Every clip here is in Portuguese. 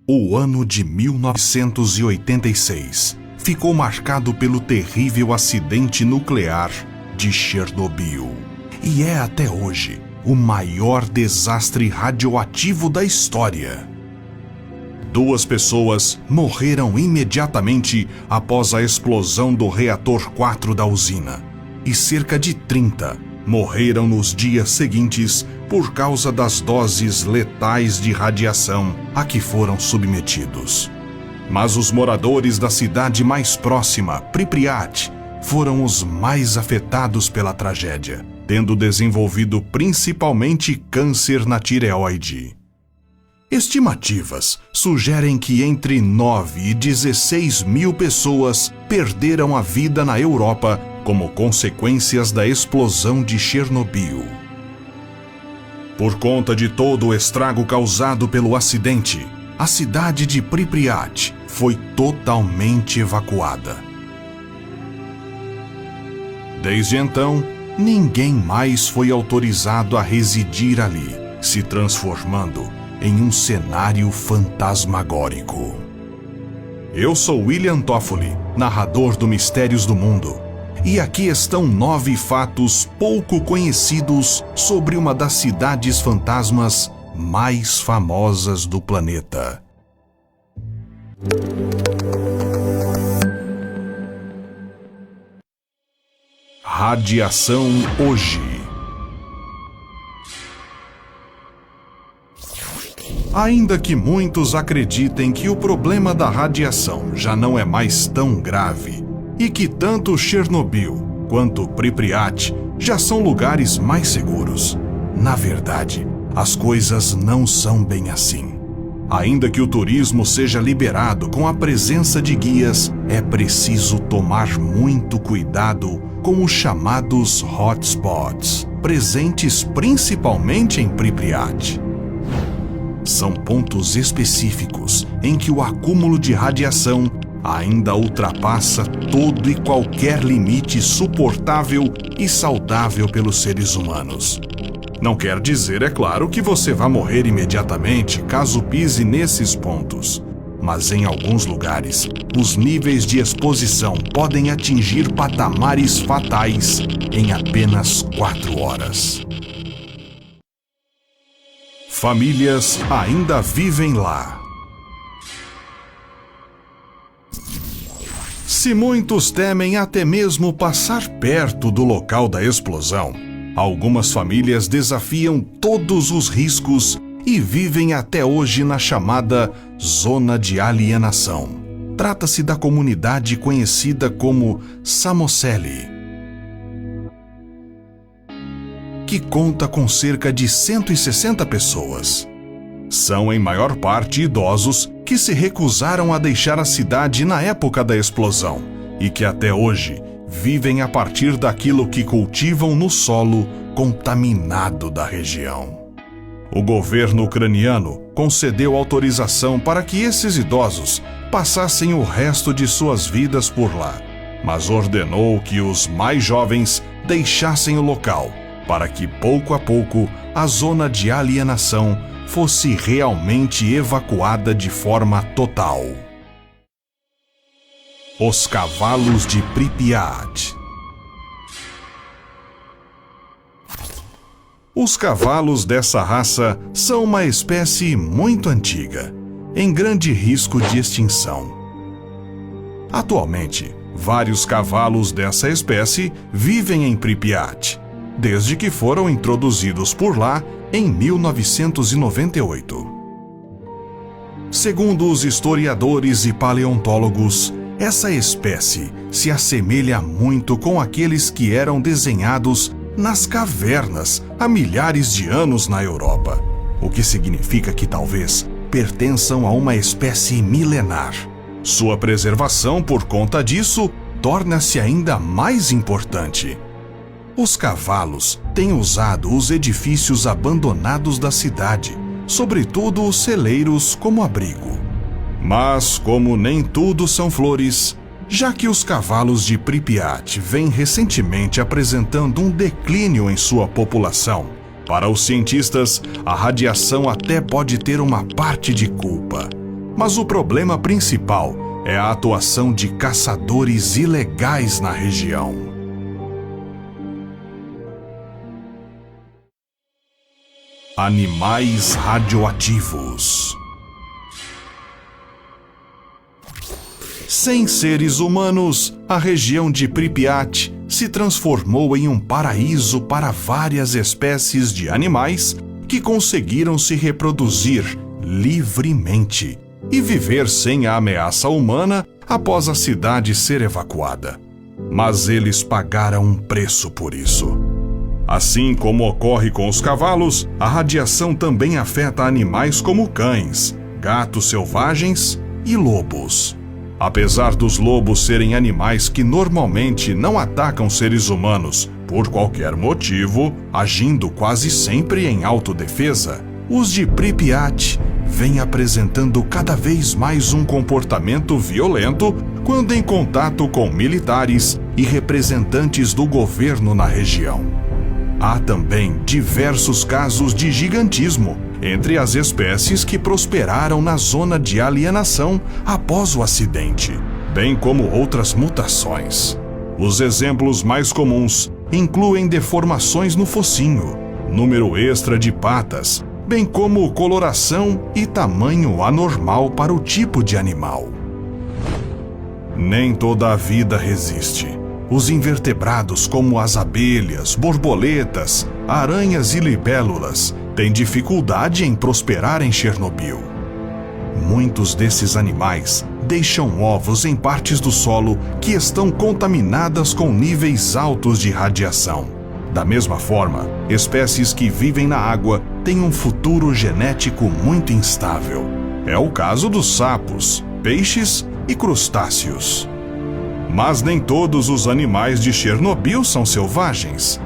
O ano de 1986 ficou marcado pelo terrível acidente nuclear de Chernobyl. E é até hoje o maior desastre radioativo da história. 2 pessoas morreram imediatamente após a explosão do reator 4 da usina, e cerca de 30 morreram nos dias seguintes por causa das doses letais de radiação a que foram submetidos. Mas os moradores da cidade mais próxima, Pripyat, foram os mais afetados pela tragédia, tendo desenvolvido principalmente câncer na tireoide. Estimativas sugerem que entre 9 e 16 mil pessoas perderam a vida na Europa como consequências da explosão de Chernobyl. Por conta de todo o estrago causado pelo acidente, a cidade de Pripyat foi totalmente evacuada. Desde então, ninguém mais foi autorizado a residir ali, se transformando em um cenário fantasmagórico. Eu sou William Toffoli, narrador do Mistérios do Mundo, e aqui estão 9 fatos pouco conhecidos sobre uma das cidades fantasmas mais famosas do planeta. Radiação hoje. Ainda que muitos acreditem que o problema da radiação já não é mais tão grave e que tanto Chernobyl quanto Pripyat já são lugares mais seguros, na verdade, as coisas não são bem assim. Ainda que o turismo seja liberado com a presença de guias, é preciso tomar muito cuidado com os chamados hotspots, presentes principalmente em Pripyat. São pontos específicos em que o acúmulo de radiação ainda ultrapassa todo e qualquer limite suportável e saudável pelos seres humanos. Não quer dizer, é claro, que você vai morrer imediatamente caso pise nesses pontos. Mas em alguns lugares, os níveis de exposição podem atingir patamares fatais em apenas 4 horas. Famílias ainda vivem lá. Se muitos temem até mesmo passar perto do local da explosão, algumas famílias desafiam todos os riscos e vivem até hoje na chamada Zona de Alienação. Trata-se da comunidade conhecida como Samoseli, que conta com cerca de 160 pessoas. São em maior parte idosos que se recusaram a deixar a cidade na época da explosão e que até hoje vivem a partir daquilo que cultivam no solo contaminado da região. O governo ucraniano concedeu autorização para que esses idosos passassem o resto de suas vidas por lá, mas ordenou que os mais jovens deixassem o local para que, pouco a pouco, a zona de alienação fosse realmente evacuada de forma total. Os cavalos de Pripyat. Os cavalos dessa raça são uma espécie muito antiga, em grande risco de extinção. Atualmente, vários cavalos dessa espécie vivem em Pripyat, desde que foram introduzidos por lá em 1998. Segundo os historiadores e paleontólogos, essa espécie se assemelha muito com aqueles que eram desenhados nas cavernas há milhares de anos na Europa, o que significa que talvez pertençam a uma espécie milenar. Sua preservação, por conta disso, torna-se ainda mais importante. Os cavalos têm usado os edifícios abandonados da cidade, sobretudo os celeiros, como abrigo. Mas, como nem tudo são flores, já que os cavalos de Pripyat vêm recentemente apresentando um declínio em sua população, para os cientistas, a radiação até pode ter uma parte de culpa. Mas o problema principal é a atuação de caçadores ilegais na região. Animais radioativos. Sem seres humanos, a região de Pripyat se transformou em um paraíso para várias espécies de animais que conseguiram se reproduzir livremente e viver sem a ameaça humana após a cidade ser evacuada. Mas eles pagaram um preço por isso. Assim como ocorre com os cavalos, a radiação também afeta animais como cães, gatos selvagens e lobos. Apesar dos lobos serem animais que normalmente não atacam seres humanos por qualquer motivo, agindo quase sempre em autodefesa, os de Pripyat vêm apresentando cada vez mais um comportamento violento quando em contato com militares e representantes do governo na região. Há também diversos casos de gigantismo entre as espécies que prosperaram na zona de alienação após o acidente, bem como outras mutações. Os exemplos mais comuns incluem deformações no focinho, número extra de patas, bem como coloração e tamanho anormal para o tipo de animal. Nem toda a vida resiste. Os invertebrados como as abelhas, borboletas, aranhas e libélulas têm dificuldade em prosperar em Chernobyl. Muitos desses animais deixam ovos em partes do solo que estão contaminadas com níveis altos de radiação. Da mesma forma, espécies que vivem na água têm um futuro genético muito instável. É o caso dos sapos, peixes e crustáceos. Mas nem todos os animais de Chernobyl são selvagens.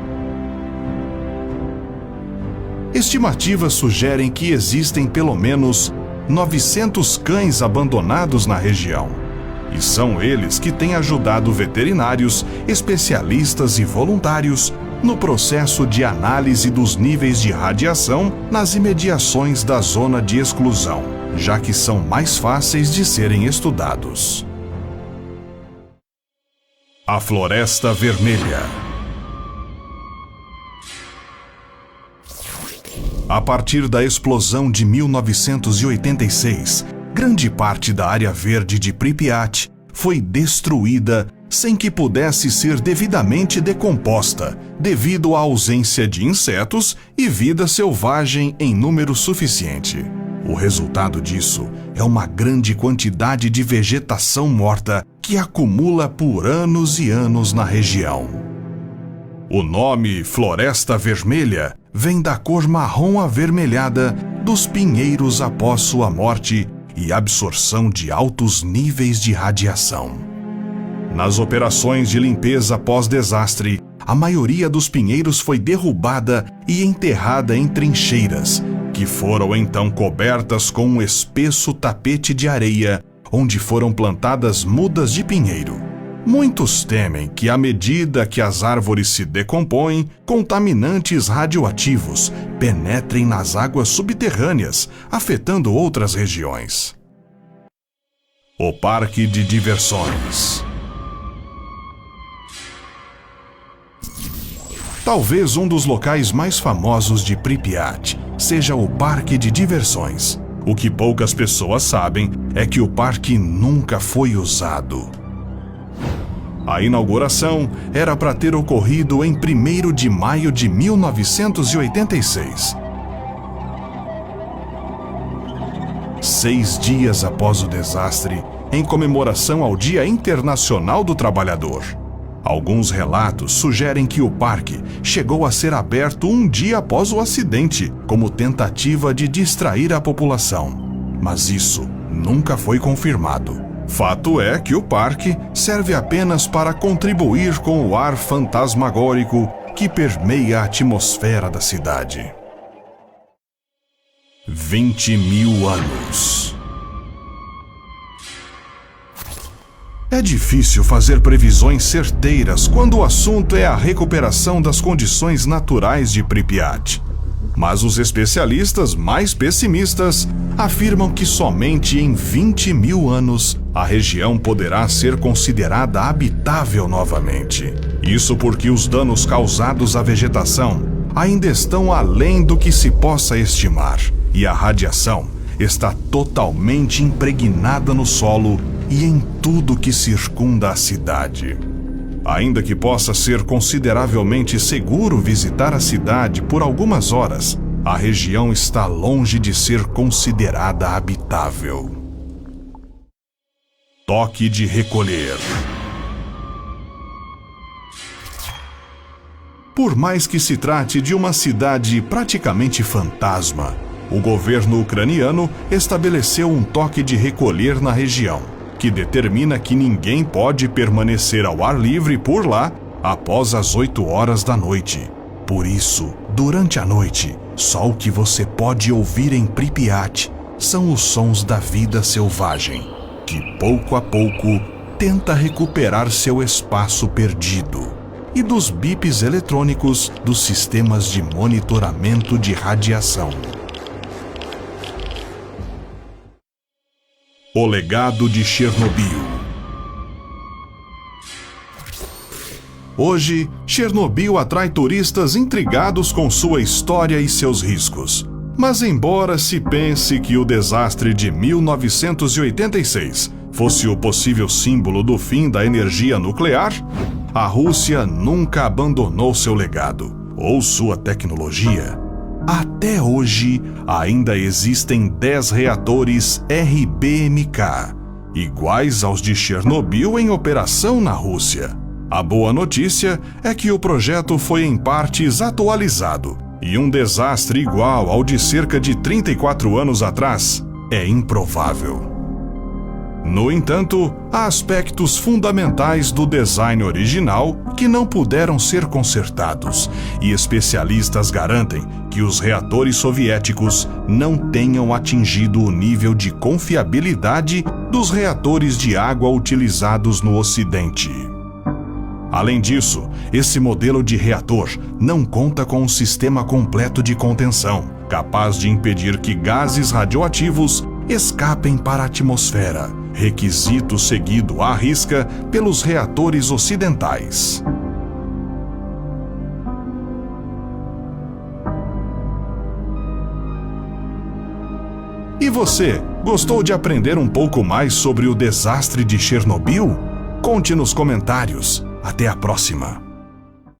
Estimativas sugerem que existem pelo menos 900 cães abandonados na região. E são eles que têm ajudado veterinários, especialistas e voluntários no processo de análise dos níveis de radiação nas imediações da zona de exclusão, já que são mais fáceis de serem estudados. A Floresta Vermelha. A partir da explosão de 1986, grande parte da área verde de Pripyat foi destruída sem que pudesse ser devidamente decomposta, devido à ausência de insetos e vida selvagem em número suficiente. O resultado disso é uma grande quantidade de vegetação morta que acumula por anos e anos na região. O nome Floresta Vermelha vem da cor marrom avermelhada dos pinheiros após sua morte e absorção de altos níveis de radiação. Nas operações de limpeza pós-desastre, a maioria dos pinheiros foi derrubada e enterrada em trincheiras, que foram então cobertas com um espesso tapete de areia, onde foram plantadas mudas de pinheiro. Muitos temem que, à medida que as árvores se decompõem, contaminantes radioativos penetrem nas águas subterrâneas, afetando outras regiões. O Parque de Diversões. Talvez um dos locais mais famosos de Pripyat seja o Parque de Diversões. O que poucas pessoas sabem é que o parque nunca foi usado. A inauguração era para ter ocorrido em 1º de maio de 1986. 6 dias após o desastre, em comemoração ao Dia Internacional do Trabalhador. Alguns relatos sugerem que o parque chegou a ser aberto um dia após o acidente, como tentativa de distrair a população. Mas isso nunca foi confirmado. Fato é que o parque serve apenas para contribuir com o ar fantasmagórico que permeia a atmosfera da cidade. 20.000 anos. É difícil fazer previsões certeiras quando o assunto é a recuperação das condições naturais de Pripyat. Mas os especialistas mais pessimistas afirmam que somente em 20 mil anos a região poderá ser considerada habitável novamente. Isso porque os danos causados à vegetação ainda estão além do que se possa estimar, e a radiação está totalmente impregnada no solo e em tudo que circunda a cidade. Ainda que possa ser consideravelmente seguro visitar a cidade por algumas horas, a região está longe de ser considerada habitável. Toque de recolher. Por mais que se trate de uma cidade praticamente fantasma, o governo ucraniano estabeleceu um toque de recolher na região, que determina que ninguém pode permanecer ao ar livre por lá após as 8 horas da noite. Por isso, durante a noite, só o que você pode ouvir em Pripyat são os sons da vida selvagem, que pouco a pouco tenta recuperar seu espaço perdido, e dos bips eletrônicos dos sistemas de monitoramento de radiação. O legado de Chernobyl. Hoje, Chernobyl atrai turistas intrigados com sua história e seus riscos. Mas embora se pense que o desastre de 1986 fosse o possível símbolo do fim da energia nuclear, a Rússia nunca abandonou seu legado ou sua tecnologia. Até hoje, ainda existem 10 reatores RBMK, iguais aos de Chernobyl em operação na Rússia. A boa notícia é que o projeto foi em partes atualizado, e um desastre igual ao de cerca de 34 anos atrás é improvável. No entanto, há aspectos fundamentais do design original que não puderam ser consertados, e especialistas garantem que os reatores soviéticos não tenham atingido o nível de confiabilidade dos reatores de água utilizados no Ocidente. Além disso, esse modelo de reator não conta com um sistema completo de contenção, capaz de impedir que gases radioativos escapem para a atmosfera, requisito seguido à risca pelos reatores ocidentais. E você, gostou de aprender um pouco mais sobre o desastre de Chernobyl? Conte nos comentários. Até a próxima!